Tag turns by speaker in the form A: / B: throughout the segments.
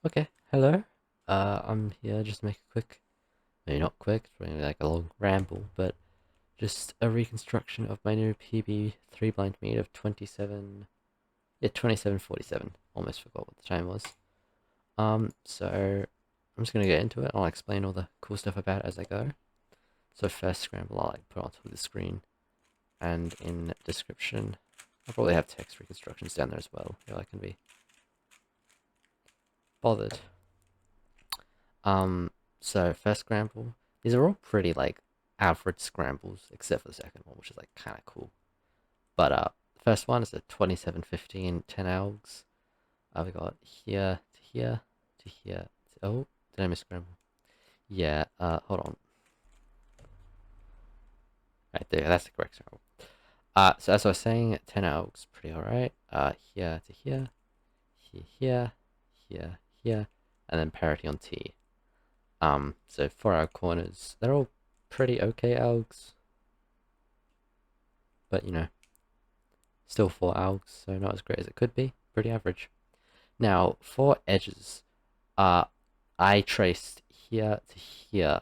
A: Okay, hello. I'm here just to make a quick, maybe not quick, it's probably like a long ramble, but just a reconstruction of my new PB3 blind meat of 27, yeah, 2747. Almost forgot what the time was. So I'm just gonna get into it. I'll explain all the cool stuff about it as I go. So first scramble, I'll like put onto the screen, and in description, I'll probably have text reconstructions down there as well, if I can be bothered. Um, so first scramble. These are all pretty like average scrambles, except for the second one, which is like kind of cool. But the first one is a 2715 10 algs. We got here to here to here. Oh, did I miss scramble? Yeah. Hold on. Right there. That's the correct scramble. So as I was saying, 10 algs, pretty alright. Here to here, here, here, here, and then parity on T. So for our corners, they're all pretty okay algs, but you know, still 4 algs, so not as great as it could be. Pretty average. Now, for edges, uh, I traced here to here,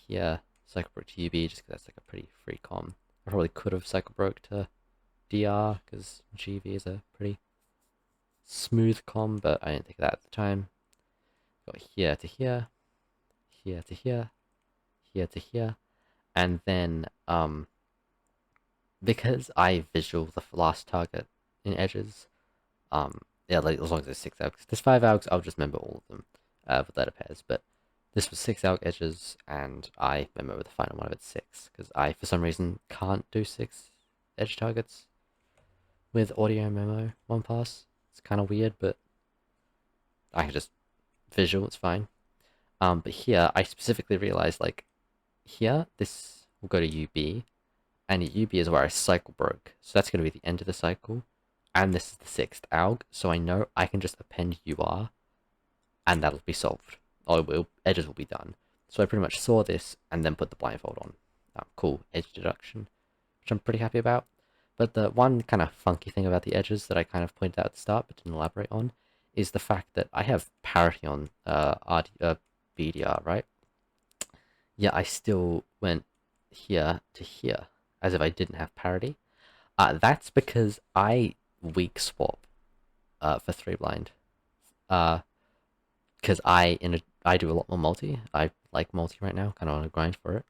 A: here, cycle broke to UB, just because that's like a pretty free com. I probably could have cycle broke to DR, because GV is a pretty smooth com, but I didn't think of that at the time. Got here to here, here to here, here to here, and then, because I visual the last target in edges, yeah, like as long as there's 6 algs. There's 5 algs, I'll just remember all of them with letter pairs, but this was 6 alg edges, and I remember the final one of it's 6, because I, for some reason, can't do 6 edge targets with audio memo one pass. It's kind of weird, but I can just visual, it's fine. But here, I specifically realized, like, here, this will go to UB, and UB is where I cycle broke. So that's going to be the end of the cycle. And this is the 6th alg, so I know I can just append UR, and that'll be solved. Or edges will be done. So I pretty much saw this, and then put the blindfold on. Cool, edge deduction, which I'm pretty happy about. But the one kind of funky thing about the edges that I kind of pointed out at the start, but didn't elaborate on, is the fact that I have parity on BDR, right? Yeah, I still went here to here, as if I didn't have parity. That's because I weak swap for 3 blind. Because I do a lot more multi. I like multi right now, kind of on a grind for it.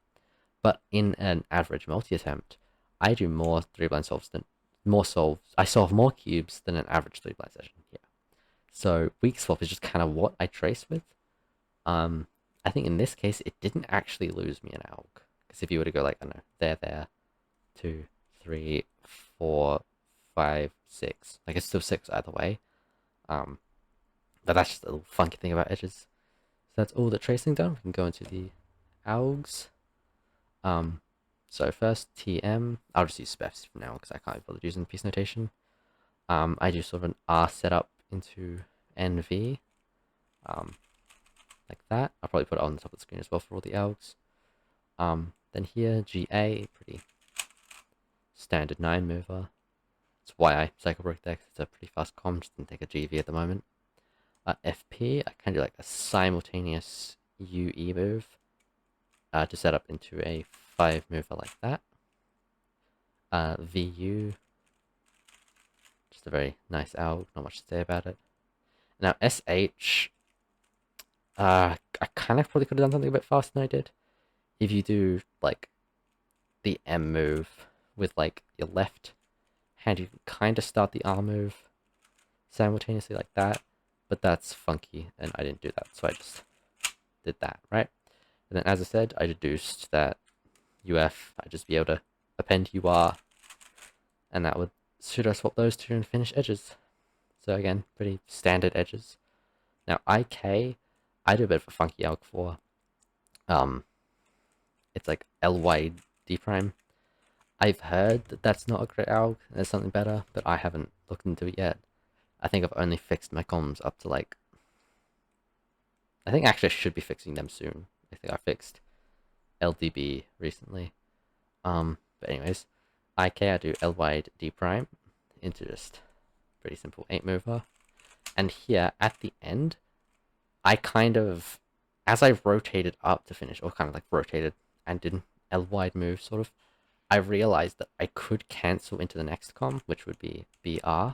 A: But in an average multi attempt, I do more 3 blind solves than more solves. I solve more cubes than an average 3 blind session. Yeah. So weak swap is just kind of what I trace with. I think in this case it didn't actually lose me an alg, because if you were to go like I don't know there, 2, 3, 4, 5, 6, like it's still 6 either way. But that's just a little funky thing about edges. So that's all the tracing done. We can go into the algs. So first TM, I'll just use specs for now because I can't be bothered using piece notation. I do sort of an R setup into NV, like that. I'll probably put it on the top of the screen as well for all the algs. Then here, GA, pretty standard 9 mover. That's why I cycle broke there, 'cause it's a pretty fast com, just didn't take a GV at the moment. FP, I can do like a simultaneous UE move to set up into a 5 mover like that. VU, just a very nice alg, not much to say about it. Now SH, I kind of probably could have done something a bit faster than I did. If you do like the M move with like your left hand, you can kind of start the R move simultaneously like that, but that's funky, and I didn't do that, so I just did that, right? And then, as I said, I deduced that UF, I'd just be able to append UR, and that would pseudo swap those two and finish edges. So again, pretty standard edges. Now IK, I do a bit of a funky alg for. It's like LY D prime. I've heard that that's not a great alg. There's something better, but I haven't looked into it yet. I think I've only fixed my comms up to like. I think actually I should be fixing them soon. I think I fixed LDB recently. But anyways, IK, I do L wide D prime into just pretty simple 8 mover. And here at the end, I kind of, as I rotated up to finish, or kind of like rotated and did an L-wide move, sort of, I realized that I could cancel into the next com, which would be BR,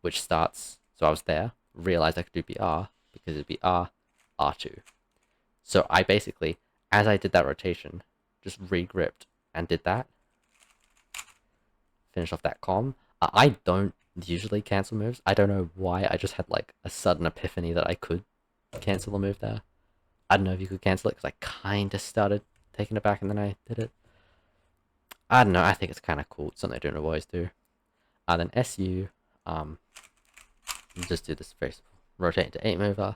A: which starts, so I was there, realized I could do BR, because it'd be R, R2. So I basically, as I did that rotation, just regripped and did that, finish off that com. I don't usually cancel moves. I don't know why, I just had like a sudden epiphany that I could cancel a move there. I don't know if you could cancel it, because I kind of started taking it back and then I did it. I don't know, I think it's kind of cool. It's something I don't always do. Then SU, just do this very simple. Rotate into 8 mover.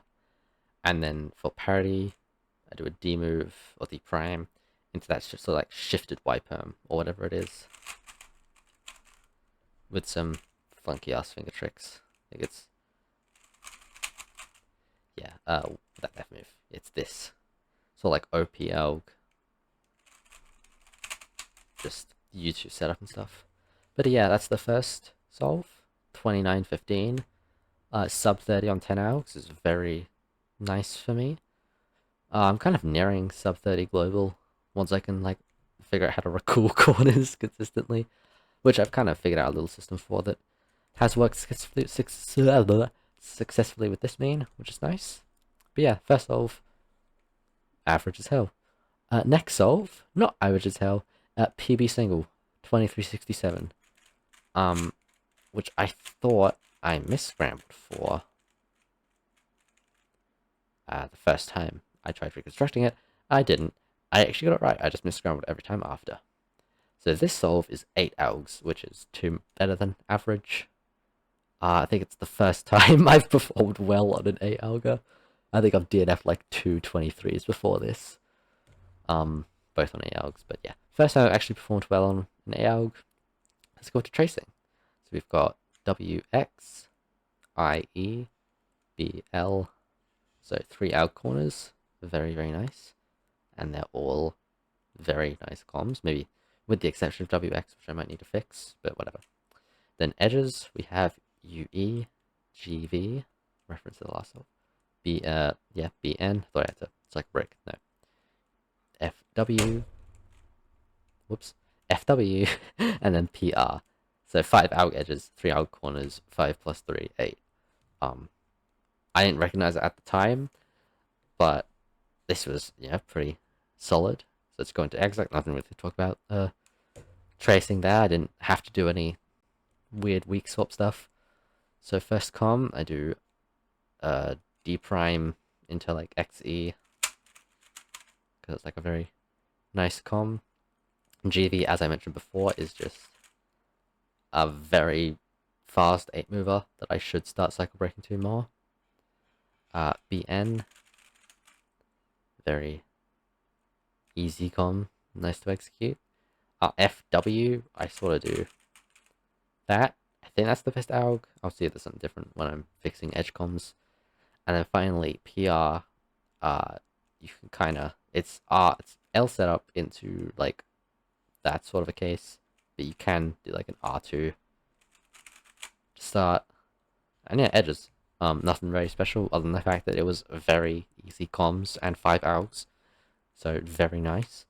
A: And then for parity, I do a D move, or D prime, into that sort of like shifted Y perm, or whatever it is. With some funky ass finger tricks. I think it's, yeah, that F move. It's this. So like OP Elg. Just YouTube setup and stuff. But yeah, that's the first solve. 29.15. Sub 30 on 10 Elgs is very nice for me. I'm kind of nearing sub 30 global once I can like figure out how to recall corners consistently, which I've kind of figured out a little system for that has worked successfully with this main, which is nice. But yeah, first solve, average as hell. Next solve, not average as hell, PB single, 2367. Which I thought I misscrambled for the first time I tried reconstructing it. I didn't. I actually got it right. I just misscrambled every time after. So this solve is 8 AUGs, which is 2 better than average. I think it's the first time I've performed well on an 8 AUGer. I think I've DNF'd like 2 23s before this. Both on 8 AUGs, but yeah. First time I've actually performed well on an 8 AUG. Let's go to tracing. So we've got WX, IE, BL. So 3 AUG corners. Very, very nice. And they're all very nice comms. Maybe with the exception of WX, which I might need to fix, but whatever. Then edges, we have UE, GV, reference to the last one. BN, thought I had to, it's like brick, no. FW, whoops, FW, and then PR. So 5 AUG edges, 3 AUG corners, 5 plus 3, 8. I didn't recognize it at the time, but this was, yeah, pretty solid. So let's go into exact, nothing really to talk about. Tracing there, I didn't have to do any weird weak swap stuff. So first com, I do D prime into like XE, because it's like a very nice com. GV, as I mentioned before, is just a very fast 8 mover that I should start cycle breaking to more. BN, very easy com, nice to execute. FW, I sort of do that. I think that's the best AUG. I'll see if there's something different when I'm fixing edge comms. And then finally, PR, you can kind of, it's L setup into like that sort of a case, but you can do like an R2 to start. And yeah, edges, nothing very special other than the fact that it was very easy comms and 5 AUGs, so very nice.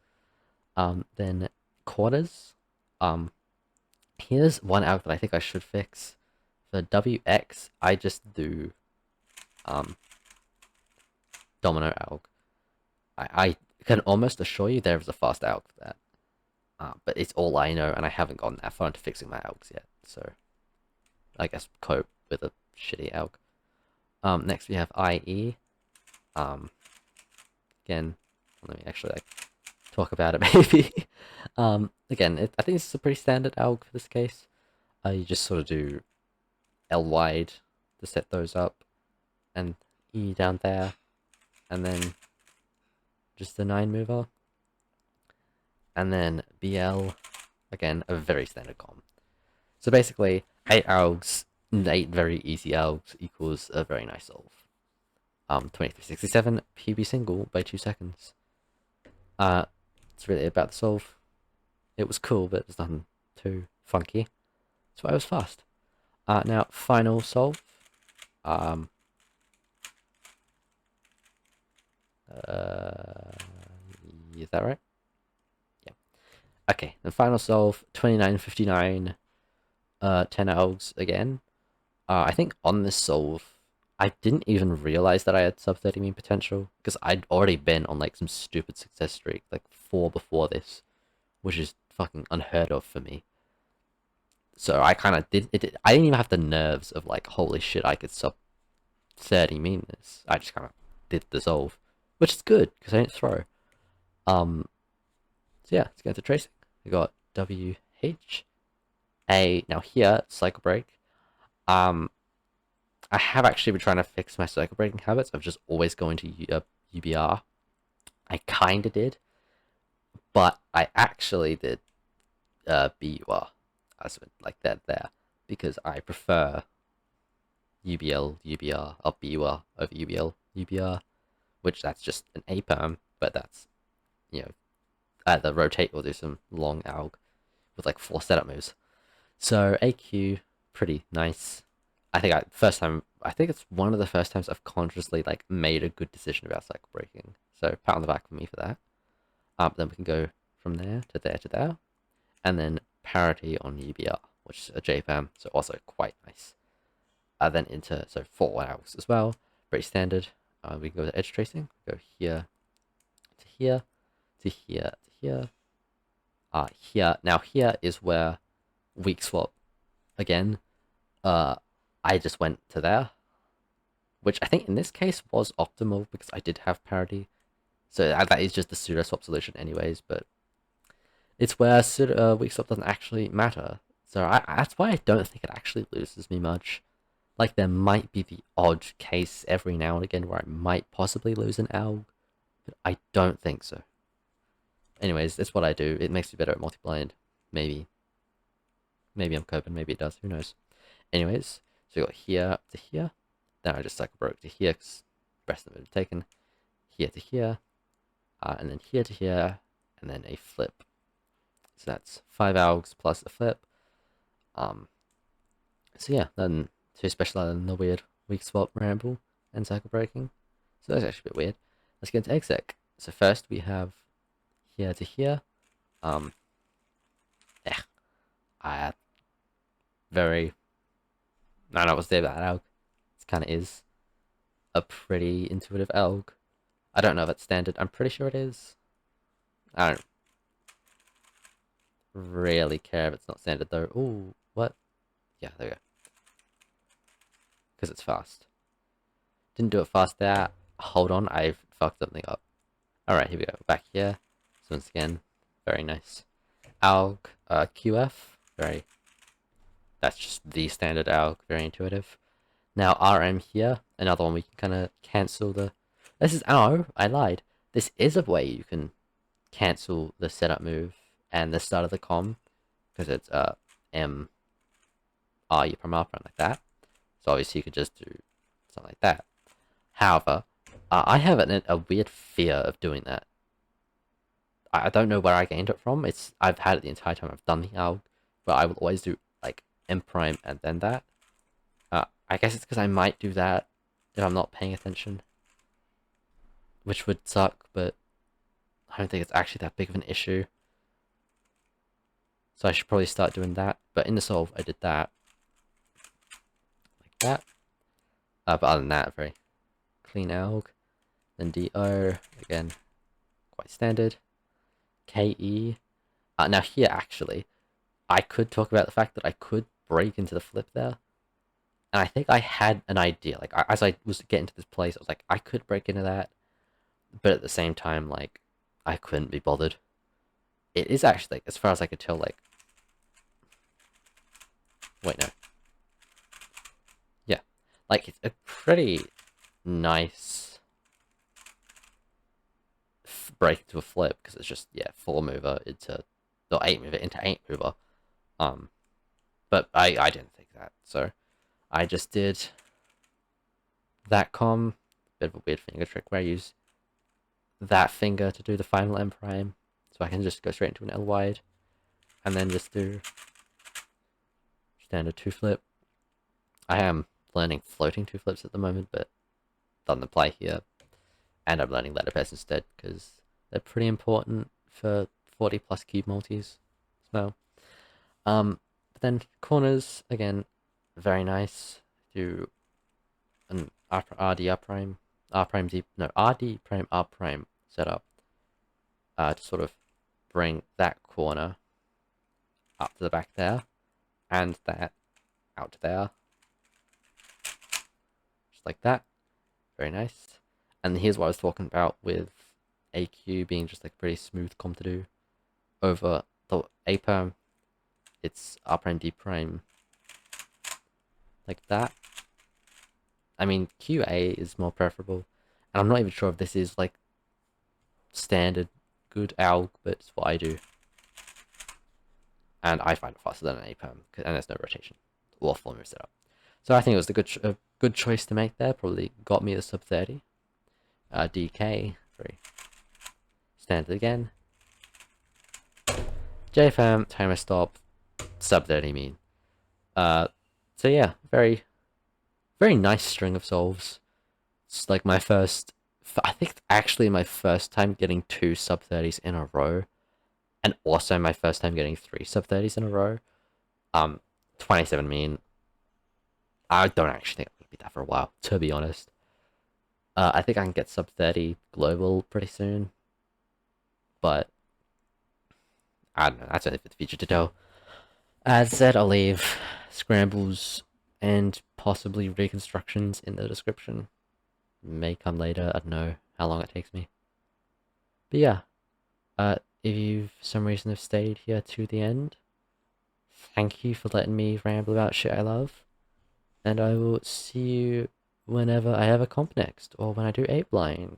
A: Then quarters, here's one AUG that I think I should fix. For WX, I just do domino AUG. I can almost assure you there is a fast AUG for that. But it's all I know, and I haven't gotten that far into fixing my AUGs yet, so I guess cope with a shitty AUG. Next we have IE. Again, let me actually like talk about it maybe. Again, I think this is a pretty standard AUG for this case. You just sort of do L wide to set those up, and E down there, and then just the 9 mover. And then BL, again, a very standard com. So basically, 8 AUGs, 8 very easy AUGs equals a very nice solve. 2367, PB single by 2 seconds. It's really about the solve. It was cool, but there's nothing too funky. That's why it was fast. Now, final solve. Is that right? Yeah. Okay, the final solve, 2959, 10 elves again. I think on this solve, I didn't even realize that I had sub 30 mean potential, because I'd already been on like some stupid success streak, like 4 before this, which is fucking unheard of for me. So I kind of did it. I didn't even have the nerves of like, holy shit, I could sub 30 mean this. I just kind of did the solve, which is good because I didn't throw. So yeah, let's go into tracing. We got WH A. Now here, cycle break. I have actually been trying to fix my cycle breaking habits of just always going to UBR. I kind of did, but I actually did BUR as like that there because I prefer UBL UBR or BUR over UBL UBR, which that's just an A perm, but that's at the rotate will do some long alg with like 4 setup moves. So AQ, pretty nice. I think I think it's one of the first times I've consciously like made a good decision about cycle breaking. So pat on the back for me for that. Then we can go from there to there to there, and then parity on UBR, which is a JPAM, so also quite nice. Then into 4 hours as well, pretty standard. We can go to edge tracing. Go here to here to here to here. Here now here is where weak swap again. I just went to there, which I think in this case was optimal because I did have parity. So that is just the pseudo swap solution anyways, but it's where weak swap doesn't actually matter. So that's why I don't think it actually loses me much. Like there might be the odd case every now and again where I might possibly lose an ALG, but I don't think so. Anyways, that's what I do. It makes me better at multi-blind. Maybe. Maybe I'm coping, maybe it does, who knows. Anyways, so we got here to here. Then I just cycle broke to here because the rest of them are taken. Here to here. And then here to here. And then a flip. So that's 5 ALGs plus a flip. So yeah, then 2 special in the weird weak swap ramble and cycle breaking. So that's actually a bit weird. Let's get into exec. So first we have here to here. I very I don't know what to say about that elk. It kind of is a pretty intuitive elk. I don't know if it's standard. I'm pretty sure it is. I don't really care if it's not standard though. Ooh, what? Yeah, there we go. Because it's fast. Didn't do it fast there. Hold on, I've fucked something up. Alright, here we go. Back here. So once again, very nice. ALG, QF, that's just the standard ALG, very intuitive. Now RM here, another one we can kind of cancel the... This is... Oh, I lied. This is a way you can cancel the setup move and the start of the com, because it's M R you from up and like that. So obviously you could just do something like that. However, I have a weird fear of doing that. I don't know where I gained it from. I've had it the entire time I've done the ALG, but I will always do like M prime and then that. I guess it's because I might do that if I'm not paying attention, which would suck, but I don't think it's actually that big of an issue. So I should probably start doing that. But in the solve, I did that. Like that. But other than that, very clean ALG. Then DO, again, quite standard. KE. Now here, actually, I could talk about the fact that I could break into the flip there. And I think I had an idea. Like, as I was getting to this place, I was like, I could break into that. But at the same time, like, I couldn't be bothered. It is actually, like, as far as I could tell, like... Wait, no. Yeah. Like, it's a pretty nice break into a flip, because it's just, yeah, 4 mover into... Or 8 mover into 8 mover. But I didn't think that, so... I just did that com, bit of a weird finger trick where I use that finger to do the final M prime, so I can just go straight into an L wide, and then just do standard 2 flip. I am learning floating 2 flips at the moment, but doesn't apply here. and I'm learning letterpress instead because they're pretty important for 40 plus cube multis. So, but then corners again, very nice. Do an RD R prime, R prime D, no RD prime R prime setup. To sort of bring that corner up to the back there, and that out to there, just like that. Very nice. And here's what I was talking about with AQ being just like pretty smooth comp to do. Over the A perm, it's R prime D prime, like that. I mean, QA is more preferable, and I'm not even sure if this is like standard good alg, but it's what I do. And I find it faster than an A perm, and there's no rotation or formula setup. So I think it was a good choice to make there. Probably got me the sub 30. DK, very standard again. JFM, timer stop, sub 30 mean. So yeah, very nice string of solves. It's like my first, I think actually my first time getting 2 sub 30s in a row, and also my first time getting 3 sub 30s in a row. 27 mean. I don't actually think I'm gonna beat that for a while, to be honest. I think I can get sub 30 global pretty soon, but I don't know. That's only for the future to tell. As said, I'll leave scrambles and possibly reconstructions in the description. May come later. I don't know how long it takes me. But yeah, if you for some reason have stayed here to the end, thank you for letting me ramble about shit I love. And I will see you whenever I have a comp next, or when I do 8 blind.